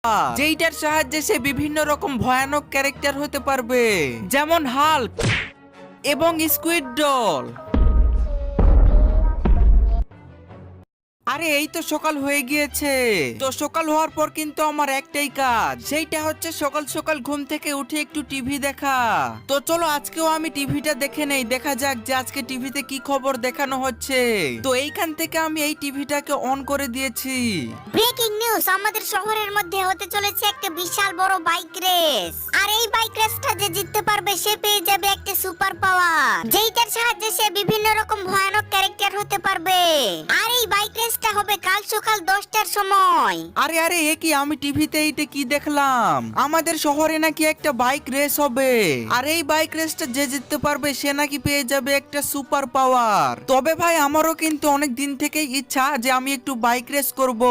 যেইটার সাহায্যে সে বিভিন্ন রকম ভয়ানক ক্যারেক্টার হতে পারবে, যেমন হাল্ক এবং স্কুইড ডল। আরে এই তো সকাল হয়ে গিয়েছে। তো সকাল হওয়ার পর কিন্তু আমার একটাই কাজ, সেইটা হচ্ছে সকাল সকাল ঘুম থেকে উঠে একটু টিভি দেখা। তো চলো আজকেও আমি টিভিটা দেখে নেই, দেখা যাক যে আজকে টিভিতে কি খবর দেখানো হচ্ছে। তো এইখান থেকে আমি এই টিভিটাকে অন করে দিয়েছি। ব্রেকিং নিউজ, আমাদের শহরের মধ্যে হতে চলেছে একটা বিশাল বড় বাইক রেস। আর এই বাইক রেসটা যে জিততে পারবে সে পেয়ে যাবে একটা সুপার পাওয়ার, যেইটার সাহায্যে সে বিভিন্ন রকম ভয়ানক ক্যারেক্টার হতে পারবে। আর এই বাইক রেসটা হবে কাল সকাল 10টার সময়। আরে আরে এ কি, আমি টিভিতে এইটা কি দেখলাম, আমাদের শহরে নাকি একটা বাইক রেস হবে। আর এই বাইক রেসটা যে জিততে পারবে সে নাকি পেয়ে যাবে একটা সুপার পাওয়ার। তবে ভাই আমারও কিন্তু অনেক দিন থেকেই ইচ্ছা যে আমি একটু বাইক রেস করব,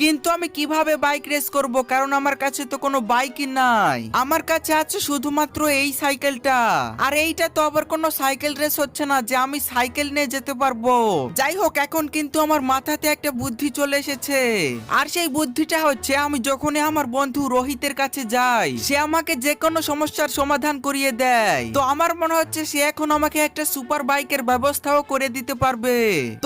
কিন্তু আমি কিভাবে বাইক রেস করব, কারণ আমার কাছে তো কোনো বাইকই নাই। আমার কাছে আছে শুধুমাত্র এই সাইকেলটা। আর এইটা তো আবার কোনো সাইকেল রেস হচ্ছে না যে আমি সাইকেল নিয়ে যেতে পারবো। যাই হোক, এখন কিন্তু আমার মাথাতে একটা বুদ্ধি চলে এসেছে। আর সেই বুদ্ধিটা হচ্ছে, আমি যখনই আমার বন্ধু রোহিতের কাছে যাই সে আমাকে যে কোনো সমস্যার সমাধান করিয়ে দেয়। তো আমার মনে হচ্ছে সে এখন আমাকে একটা সুপার বাইকের ব্যবস্থাও করে দিতে পারবে।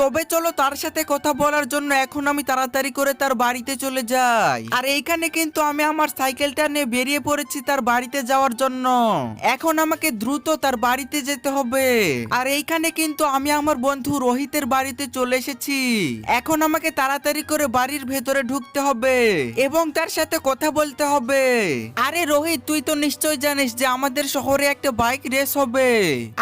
তবে চলো তার সাথে কথা বলার জন্য এখন আমি তাড়াতাড়ি করে তার বাড়িতে চলে যাই। আর এইখানে কিন্তু আমি আমার সাইকেলটা নিয়ে বেরিয়ে পড়েছি তার বাড়িতে যাওয়ার জন্য। এখন আমাকে দ্রুত তার বাড়িতে যেতে হবে। আর এইখানে কিন্তু আমি আমার বন্ধু রোহিতের বাড়িতে চলে এসেছি। এখন আমাকে তাড়াতাড়ি করে বাড়ির ভেতরে ঢুকতে হবে এবং তার সাথে কথা বলতে হবে। আরে রোহিত, তুই তো নিশ্চয় জানিস যে আমাদের শহরে একটা বাইক রেস হবে,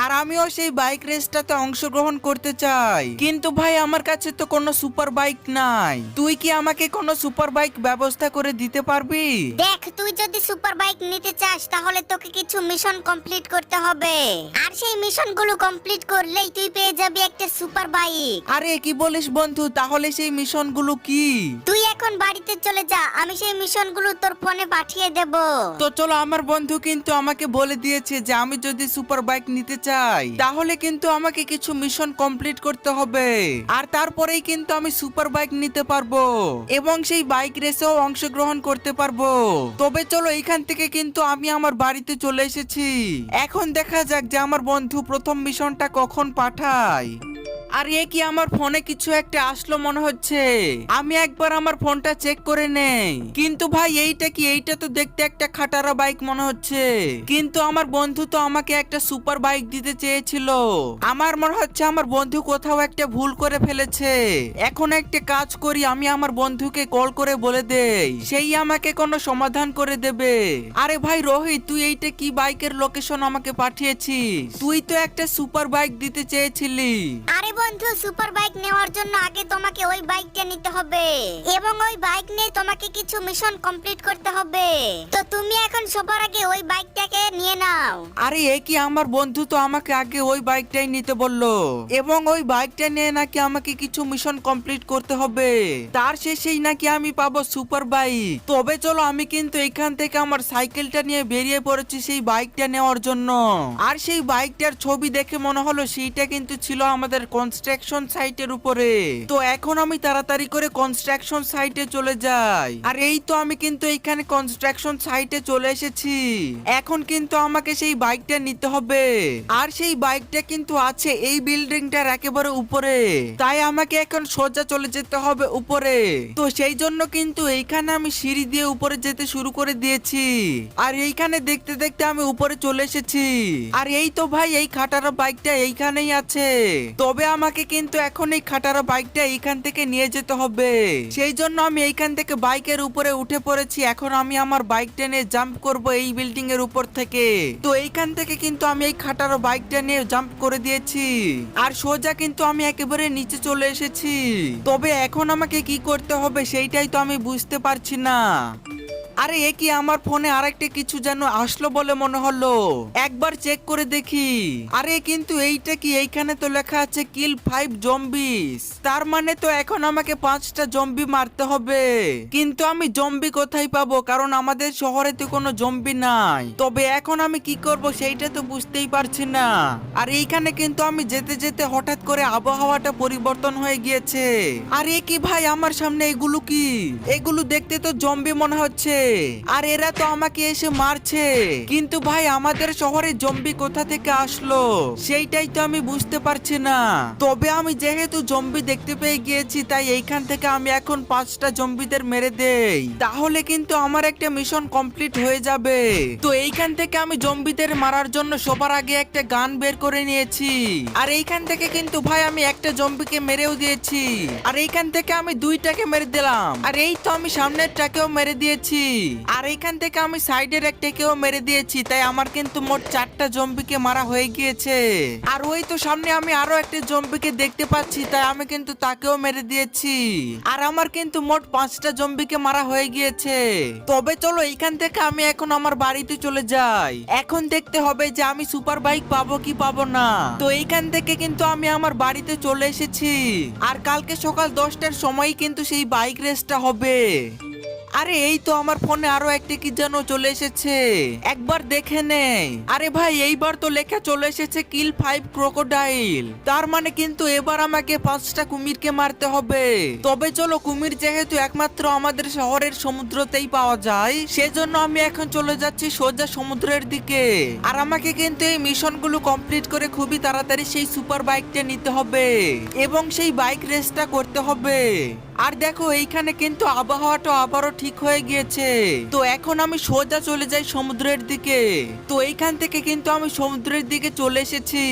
আর আমিও সেই বাইক রেসটাতে অংশগ্রহণ করতে চাই। কিন্তু ভাই আমার কাছে তো কোনো সুপার বাইক নাই, তুই কি আমাকে কোনো সুপার বাইক ব্যবস্থা করে দিতে পারবি? দেখ, তুই যদি সুপার বাইক নিতে চাস তাহলে তোকে কিছু মিশন কমপ্লিট করতে হবে। আর সেই মিশনগুলো কমপ্লিট করলেই তুই পেয়ে যাবি একটা সুপার বাইক। আরে কি বলিস বন্ধু, তাহলে সেই মিশনগুলো কি? তুই এখন বাড়িতে চলে যা, আমি সেই মিশনগুলো তোর ফোনে পাঠিয়ে দেব। তো চলো, আমার বন্ধু কিন্তু আমাকে বলে দিয়েছে যে আমি যদি সুপার বাইক নিতে চাই তাহলে কিন্তু আমাকে কিছু মিশন কমপ্লিট করতে হবে, আর তারপরেই কিন্তু আমি সুপার বাইক নিতে পারবো এবং সেই বাইক রেসেও অংশগ্রহণ করতে পারবো। তবে চলো, এইখান থেকে কিন্তু আমি আমার বাড়িতে চলে এসেছি। এখন দেখা যাক যে আমার বন্ধু প্রথম মিশনটা কখন পাঠায়। আর এ কি, আমার ফোনে কিছু একটা আসলো মনে হচ্ছে, আমি একবার আমার ফোনটা চেক করে নেই। কিন্তু ভাই এইটা কি, এইটা তো দেখতে একটা খাটারা বাইক মনে হচ্ছে, কিন্তু আমার বন্ধু তো আমাকে একটা সুপার বাইক দিতে চেয়েছিল। আমার মনে হচ্ছে আমার বন্ধু কোথাও একটা ভুল করে ফেলেছে। এখন একটা কাজ করি, আমি আমার বন্ধুকে কল করে বলে দেই, সেই আমাকে কোনো সমাধান করে দেবে। আরে ভাই রোহিত, তুই এইটা কি বাইকের লোকেশন আমাকে পাঠিয়েছিস? তুই তো একটা সুপার বাইক দিতে চেয়েছিলি। আরে বন্ধু, সুপার বাইক নেওয়ার জন্য আগে তোমাকে ওই বাইকটা নিতে হবে এবং ওই বাইক নিয়ে তোমাকে কিছু মিশন কমপ্লিট করতে হবে। তো তুমি এখন সবার আগে ওই বাইকটাকে নিয়ে নাও। আরে এ কি, আমার বন্ধু তো আমাকে আগে ওই বাইকটাই নিতে বললো এবং ওই বাইকটা নিয়ে নাকি আমাকে কিছু মিশন কমপ্লিট করতে হবে, তার শেষেই নাকি আমি পাবো সুপার বাইক। তবে চলো, আমি কিন্তু এখান থেকে আমার সাইকেলটা নিয়ে বেরিয়ে পড়েছি সেই বাইকটা নেওয়ার জন্য। আর সেই বাইকটার ছবি দেখে মনে হলো সেইটা কিন্তু ছিল আমাদের কনস্ট্রাকশন সাইটের উপরে। তো এখন আমি তাড়াতাড়ি করে কনস্ট্রাকশন সাইটে চলে যাই। আর এই তো আমি কিন্তু এইখানে কনস্ট্রাকশন সাইটে চলে এসেছি। এখন কিন্তু আমাকে সেই বাইকটা নিতে হবে, আর সেই বাইকটা কিন্তু আছে এই বিল্ডিংটার একেবারে উপরে, তাই আমাকে এখন সোজা চলে যেতে হবে উপরে। তো সেই জন্য কিন্তু এইখানে আমি সিঁড়ি দিয়ে উপরে যেতে শুরু করে দিয়েছি। আর এইখানে দেখতে দেখতে আমি উপরে চলে এসেছি। আর এই তো ভাই, এই খাটারা বাইকটা এইখানেই আছে। তবে আমাকে কিন্তু এখন এই খাটারা বাইকটা এইখান থেকে নিয়ে যেতে হবে, সেই জন্য আমি এইখান থেকে বাইকের উপরে উঠে পড়েছি। এখন আমি আমার বাইকটা নিয়ে জাম্প করব এই বিল্ডিং এর উপর থেকে। তো এইখান থেকে কিন্তু আমি এই খাটারা বাইকটা নিয়ে জাম্প করে দিয়েছি, আর সোজা কিন্তু আমি একেবারে নিচে চলে এসেছি। তবে এখন আমাকে কি করতে হবে সেইটাই তো আমি বুঝতে পারছি না। আরে এ কি, আমার ফোনে আরেকটা কিছু যেন আসলো বলে মনে হলো, একবার চেক করে দেখি। আরে কিন্তু এইটা কি, এইখানে তো লেখা আছে কিল 5 জম্বিস, তার মানে তো এখন আমাকে 5টা জম্বি মারতে হবে। কিন্তু আমি জম্বি কোথায় পাবো, কারণ আমাদের শহরে তো কোনো জম্বি নাই। তবে এখন আমি কি করব সেইটা তো বুঝতেই পারছি না। আর এইখানে কিন্তু আমি যেতে যেতে হঠাৎ করে আবহাওয়াটা পরিবর্তন হয়ে গিয়েছে। আর এ কি ভাই, আমার সামনে এগুলো কি? এগুলো দেখতে তো জম্বি মনে হচ্ছে। আর এরা তো আমাকে এসে মারছে। কিন্তু ভাই আমাদের শহরে জম্বি কোথা থেকে আসলো সেইটাই তো আমি বুঝতে পারছি না। তবে আমি যেহেতু জম্বি দেখতে পেয়ে গিয়েছি তাই এইখান থেকে আমি এখন 5টা জম্বিদের মেরে দেই, তাহলে কিন্তু আমার একটা মিশন কমপ্লিট হয়ে যাবে। তো এইখান থেকে আমি জম্বিদের মারার জন্য সবার আগে একটা গান বের করে নিয়েছি। আর এইখান থেকে কিন্তু ভাই আমি একটা জম্বিকে মেরেও দিয়েছি। আর এইখান থেকে আমি 2টাকে মেরে দিলাম। আর এই তো আমি সামনেরটাকেও মেরে দিয়েছি। আর এইখান থেকে আমি সাইডের একটাকেও মেরে দিয়েছি। তাই আমার কিন্তু মোট 4টা জম্বিকে মারা হয়ে গিয়েছে। আর ওই তো সামনে আমি আরো একটা জম্বিকে দেখতে পাচ্ছি, তাই আমি কিন্তু তাকেও মেরে দিয়েছি। আর আমার কিন্তু মোট 5টা জম্বিকে মারা হয়ে গিয়েছে। তবে চলো এইখান থেকে আমি এখন আমার বাড়িতে চলে যাই। এখন দেখতে হবে যে আমি সুপার বাইক পাবো কি পাবো না। তো এইখান থেকে কিন্তু আমি আমার বাড়িতে চলে এসেছি। আর কালকে সকাল 10টার সময় কিন্তু সেই বাইক রেসটা হবে। আরে এই তো আমার ফোনে আরো একটা কি যেন চলে এসেছে, একবার দেখে নেই। আরে ভাই এইবার তো লেখা চলে এসেছে কিল 5 ক্রোকোডাইল। তার মানে কিন্তু এবার আমাকে 5টা কুমিরকে মারতে হবে। তবে চলো, কুমির যেহেতু একমাত্র আমাদের শহরের সমুদ্রতেই পাওয়া যায়, সেজন্য আমি এখন চলে যাচ্ছি সোজা সমুদ্রের দিকে। আর আমাকে কিন্তু এই মিশনগুলো কমপ্লিট করে খুবই তাড়াতাড়ি সেই সুপার বাইকটা নিতে হবে এবং সেই বাইক রেসটা করতে হবে। আর দেখো এইখানে কিন্তু আবহাওয়াটা আবারও ঠিক হয়ে গিয়েছে। তো এখন আমি সোজা চলে যাই সমুদ্রের দিকে। তো এইখান থেকে কিন্তু আমি সমুদ্রের দিকে চলে এসেছি।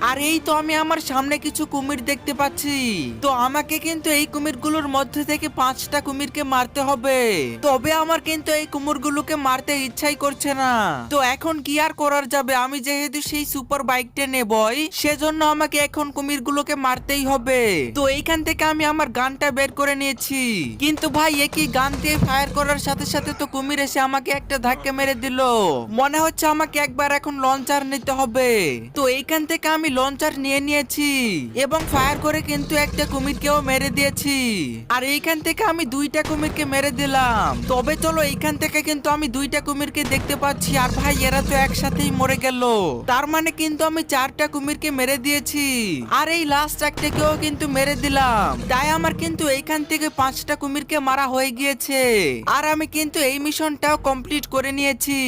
আর এই তো আমি আমার সামনে কিছু কুমির দেখতে পাচ্ছি। তো আমাকে কিন্তু এই কুমিরগুলোর মধ্যে থেকে 5টা কুমিরকে মারতে হবে। তবে আমার কিন্তু এই কুমিরগুলোকে মারতে ইচ্ছাই করছে না। তো এখন কি আর করার যাবে, আমি যেহেতু সেই সুপার বাইকটা নেবই, সেজন্য আমাকে এখন কুমিরগুলোকে মারতেই হবে। তো এইখান থেকে আমি আমার গানটা বের করে নিয়েছি। কিন্তু ভাই একই গান দিয়ে ফায়ার করার সাথে সাথে তো কুমির এসে আমাকে একটা ধাক্কা মেরে দিল। মনে হচ্ছে আমাকে একবার এখন লঞ্চার নিতে হবে। তো এইখান থেকে আমি লঞ্চার নিয়ে নিয়েছি এবং ফায়ার করে কিন্তু একটা কুমিরকেও মেরে দিয়েছি। আর এইখান থেকে আমি 2টা কুমিরকে মেরে দিলাম। তবে চলো, এইখান থেকে কিন্তু আমি 2টা কুমিরকে দেখতে পাচ্ছি। আর ভাই এরা তো একসাথেই মরে গেল। তার মানে কিন্তু আমি 4টা কুমিরকে মেরে দিয়েছি। আর এই লাস্ট একটাকেও কিন্তু মেরে দিলাম। তাই আমার কিন্তু এইখান থেকে 5টা কুমিরকে মারা হয়ে গিয়েছে। আর আমি কিন্তু এই মিশনটাও কমপ্লিট করে নিয়েছি।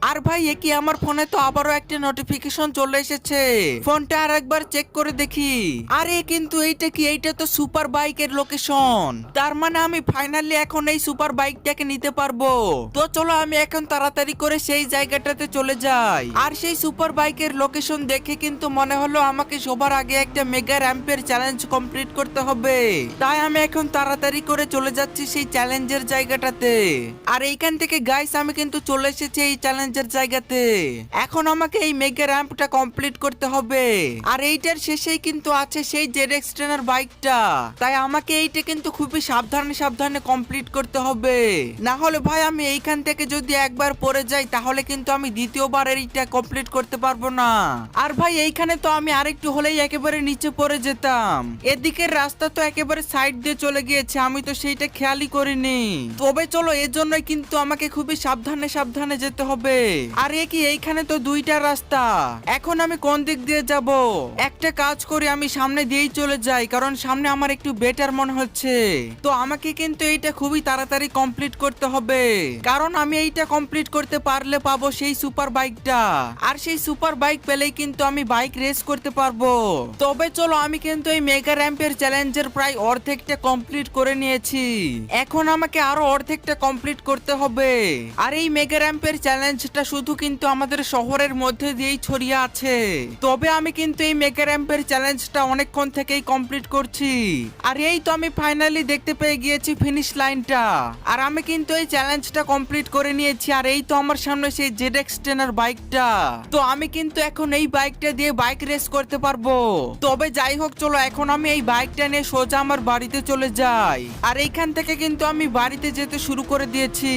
আর ভাই কি আমার ফোনে তো আবারও একটা নোটিফিকেশন চলে এসেছে। ফোনটা আর একবার চেক করে দেখি। আরে কিন্তু এইটা কি, এইটা তো সুপার বাইকের লোকেশন। তার মানে আমি ফাইনালি এখন এই সুপার বাইকটাকে নিতে পারবো। তো চলো আমি এখন তাড়াতাড়ি করে সেই জায়গাটাতে চলে যাই। আর সেই সুপার বাইকের লোকেশন দেখে কিন্তু মনে হলো আমাকে সবার আগে একটা মেগা র্যাম্পের চ্যালেঞ্জ কমপ্লিট করতে হবে। তাই আমি এখন তাড়াতাড়ি করে চলে যাচ্ছি সেই চ্যালেঞ্জের জায়গাটাতে। আর এইখান থেকে গাইস আমি কিন্তু চলে এসেছি এই চ্যালেঞ্জের জায়গাতে। এখন আমাকে এই মেগা র্যাম্পটা কমপ্লিট করতে হবে। আর এইটার শেষেই কিন্তু আছে সেই জেডএক্স ট্রেনার বাইকটা। তাই আমাকে এইটা কিন্তু খুবই সাবধানে সাবধানে কমপ্লিট করতে হবে। না হলে ভাই আমি এইখান থেকে যদি একবার পড়ে যাই তাহলে কিন্তু আমি দ্বিতীয়বার এইটা কমপ্লিট করতে পারবো না। আর ভাই এইখানে তো আমি আরেকটু হলেই একেবারে নিচে পড়ে যেতাম। এদিকের রাস্তা তো একেবারে সাইড দিয়ে চলে গিয়েছে, আমি তো সেইটা খেয়ালই করিনি। তবে চলো, এর জন্যই কিন্তু আমাকে খুবই সাবধানে সাবধানে যেতে হবে। আর কি এইখানে তো 2টা রাস্তা, এখন আমি কোন দিক দিয়ে যাব? একটা কাজ করি, আমি সামনে দিয়েই চলে যাই, কারণ সামনে আমার একটু বেটার মনে হচ্ছে। তো আমাকে কিন্তু এইটা খুবই তাড়াতাড়ি কমপ্লিট করতে হবে, কারণ আমি এইটা কমপ্লিট করতে পারলে পাবো সেই সুপার বাইকটা। আর সেই সুপার বাইক পেলেই কিন্তু আমি বাইক রেস করতে পারবো। তবে চলো, আমি কিন্তু এই মেগা র্যাম্পের চ্যালেঞ্জের প্রায় অর্ধেকটা কমপ্লিট করে নিয়েছি। এখন আমাকে আরো অর্ধেকটা কমপ্লিট করতে হবে। আর এই মেগা র্যাম্পের চ্যালেঞ্জটা শুধু কিন্তু আমাদের শহরের মধ্যে দিয়েই ছড়িয়ে আছে। তবে আমি কিন্তু এই মেগা র্যাম্পের চ্যালেঞ্জটা অনেকক্ষণ থেকেই কমপ্লিট করছি। আর এই তো আমি ফাইনালি দেখতে পেয়ে গিয়েছি ফিনিশ লাইনটা। আর আমি কিন্তু এই চ্যালেঞ্জটা কমপ্লিট করে নিয়েছি। আর এই তো আমার সামনে সেই জেডএক্স ট্রেনার বাইকটা। তো আমি কিন্তু এখন এই বাইকটা দিয়ে বাইক রেস করতে পারবো। তবে যাই হোক, চলো এখন আমি এই বাইকটা নিয়ে সোজা আমার বাড়িতে চলে যাই। আর এইখান থেকে কিন্তু আমি বাড়িতে যেতে শুরু করে দিয়েছি।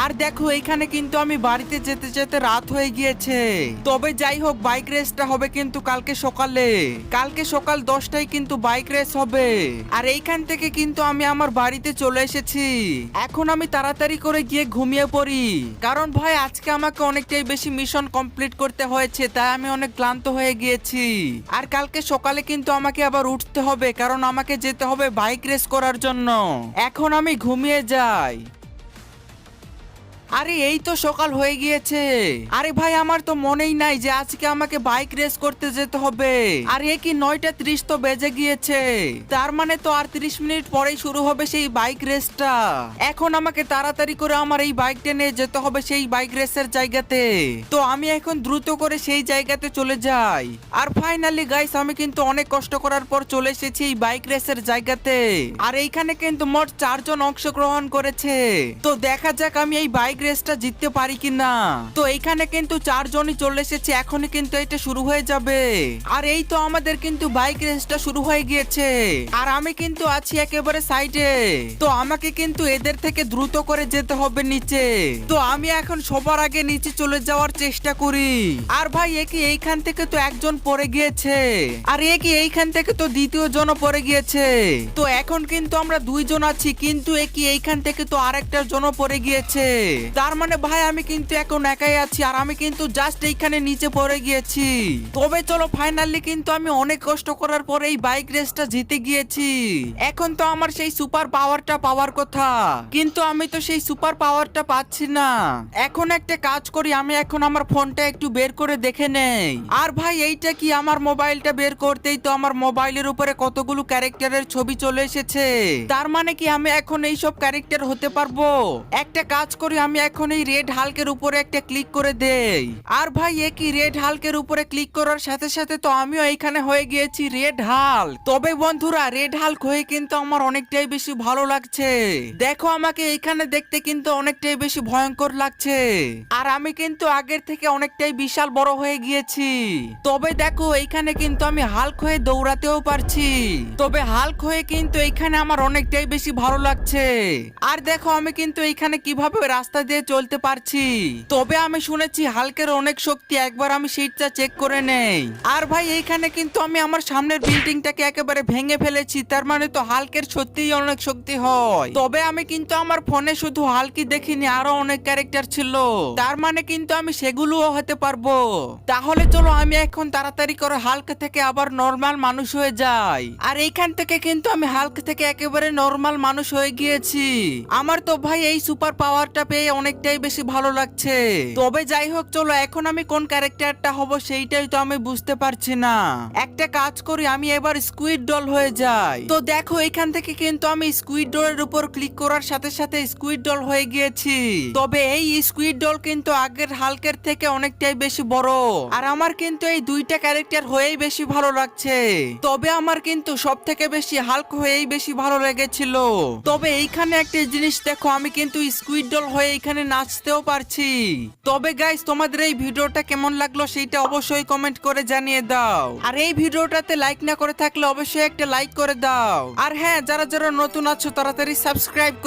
আর দেখো, এইখানে কিন্তু আমি বাড়িতে যেতে যেতে রাত হয়ে গিয়েছে। তবে যাই হোক, বাইক রেসটা হবে কিন্তু কালকে সকালে। কালকে সকাল 10টায় কিন্তু বাইক রেস হবে। আর এইখান থেকে কিন্তু আমি আমার বাড়িতে চলে এসেছি। এখন আমি তাড়াতাড়ি করে গিয়ে ঘুমিয়ে পড়ি, কারণ ভাই আজকে আমাকে অনেকটাই বেশি মিশন কমপ্লিট করতে হয়েছে, তাই আমি অনেক ক্লান্ত হয়ে গিয়েছি। আর কালকে সকালে কিন্তু আমাকে আবার উঠতে হবে, কারণ আমাকে যেতে হবে বাইক রেস করার জন্য। এখন আমি ঘুমিয়ে যাই। আরে এই তো সকাল হয়ে গিয়েছে। আরে ভাই আমার তো মনেই নাই যে আজকে আমাকে বাইক রেস করতে যেতে হবে। আর এ কি 9:30 তো বেজে গিয়েছে, তার মানে তো আর 30 মিনিট পরেই শুরু হবে সেই বাইক রেসটা। এখন আমাকে তাড়াতাড়ি করে আমার এই বাইকটা নিয়ে যেতে হবে সেই বাইক রেসের জায়গাতে। তো আমি এখন দ্রুত করে সেই জায়গাতে চলে যাই। আর ফাইনালি গাইস আমি কিন্তু অনেক কষ্ট করার পর চলে এসেছি এই বাইক রেসের জায়গাতে। আর এইখানে কিন্তু মোট 4 জন অংশগ্রহণ করেছে। তো দেখা যাক আমি এই বাইক রেসটা জিততে পারি কিনা। তো এইখানে কিন্তু 4 জনই চলে এসেছে, এখনই কিন্তু এটা শুরু হয়ে যাবে। আর এই তো আমাদের কিন্তু বাইক রেসটা শুরু হয়ে গিয়েছে। আর আমি কিন্তু আছি একেবারে সাইডে। তো আমাকে কিন্তু এদের থেকে দ্রুত করে যেতে হবে নিচে। তো আমি এখন সবার আগে নিচে চলে যাওয়ার চেষ্টা করি। আর ভাই একে এইখান থেকে তো একজন পড়ে গিয়েছে, আর একে এইখান থেকে তো দ্বিতীয় জনও পড়ে গিয়েছে। তো এখন কিন্তু আমরা 2 জন আছি, কিন্তু একে এইখান থেকে তো আরেকটা জনও পড়ে গিয়েছে। তার মানে ভাই আমি কিন্তু এখন একাই আছি, আর আমি কিন্তু জাস্ট এইখানে নিচে পড়ে গিয়েছি। তবে চলো ফাইনালি কিন্তু আমি অনেক কষ্ট করার পরে এই বাইক রেসটা জিতে গিয়েছি। এখন তো আমার সেই সুপার পাওয়ারটা পাওয়ার কথা, কিন্তু আমি তো সেই সুপার পাওয়ারটা পাচ্ছি না। এখন একটা কাজ করি, আমি এখন আমার ফোনটা একটু বের করে দেখে নেই। আর ভাই এইটা কি, আমার মোবাইলটা বের করতেই তো আমার মোবাইলের উপরে কতগুলো ক্যারেক্টারের ছবি চলে এসেছে। তার মানে কি আমি এখন এই সব ক্যারেক্টার হতে পারবো। একটা কাজ করি, আমি এখন এই রেড হাল্কের উপরে একটা ক্লিক করে দেই। আর ভাই এ কি, রেড হাল্কের উপরে ক্লিক করার সাথে সাথে তো আমিও এইখানে হয়ে গিয়েছি রেড হাল্ক। তবে বন্ধুরা রেড হাল্ক হয়ে কিন্তু আমার অনেকটাই বেশি ভালো লাগছে। দেখো আমাকে এইখানে দেখতে কিন্তু অনেকটাই বেশি ভয়ঙ্কর লাগছে। আর আমি কিন্তু আগের থেকে অনেকটাই বিশাল বড় হয়ে গিয়েছি। তবে দেখো এইখানে কিন্তু আমি হাল্ক হয়ে দৌড়াতেও পারছি। তবে হাল্ক হয়ে কিন্তু এইখানে আমার অনেকটাই বেশি ভালো লাগছে। আর দেখো আমি কিন্তু এইখানে কিভাবে রাস্তা দিয়ে চলতে পারছি। তবে আমি শুনেছি হাল্কের অনেক শক্তি, একবার আমি সিটটা চেক করে নেই। আর ভাই এইখানে কিন্তু আমি আমার সামনের বিল্ডিংটাকে একেবারে ভেঙে ফেলেছি, তার মানে তো হাল্কের সত্যিই অনেক শক্তি হয়। তবে আমি কিন্তু আমার ফোনে শুধু হাল্কই দেখিনি, আরো অনেক ক্যারেক্টার ছিল, তার মানে কিন্তু আমি সেগুলোও হতে পারবো। তাহলে চলো আমি এখন তাড়াতাড়ি করে হাল্ক থেকে আবার নরমাল মানুষ হয়ে যাই। আর এইখান থেকে কিন্তু আমি হাল্ক থেকে একেবারে নরমাল মানুষ হয়ে গিয়েছি। আমার তো ভাই এই সুপার পাওয়ারটা পেয়ে অনেকটাই বেশি ভালো লাগছে। তবে যাই হোক চলো এখন আমি কোন ক্যারেক্টারটা হব সেইটাই তো আমি বুঝতে পারছি না। একটা কাজ করি, আমি এবার স্কুইড ডল হয়ে যাই। তো দেখো এখান থেকে কিন্তু আমি স্কুইড ডলের উপর ক্লিক করার সাথে সাথে স্কুইড ডল হয়ে গিয়েছি। তবে এই স্কুইড ডল কিন্তু আগের হাল্কের থেকে অনেকটাই বেশি বড়। আর আমার কিন্তু এই দুইটা ক্যারেক্টার হয়েই বেশি ভালো লাগছে। তবে আমার কিন্তু সব থেকে বেশি হাল্ক হয়েই বেশি ভালো লেগেছিল। তবে এইখানে একটা জিনিস দেখো, আমি কিন্তু স্কুইড ডল হয়ে এখানে নাচতেও পারছি। তবে গাইস তোমাদের এই ভিডিওটা কেমন লাগলো সেইটা অবশ্যই কমেন্ট করে জানিয়ে দাও। আর এই ভিডিওটাতে লাইক না করে থাকলে অবশ্যই একটা লাইক করে দাও। আর হ্যাঁ যারা যারা নতুন আছো তাড়াতাড়ি সাবস্ক্রাইব করে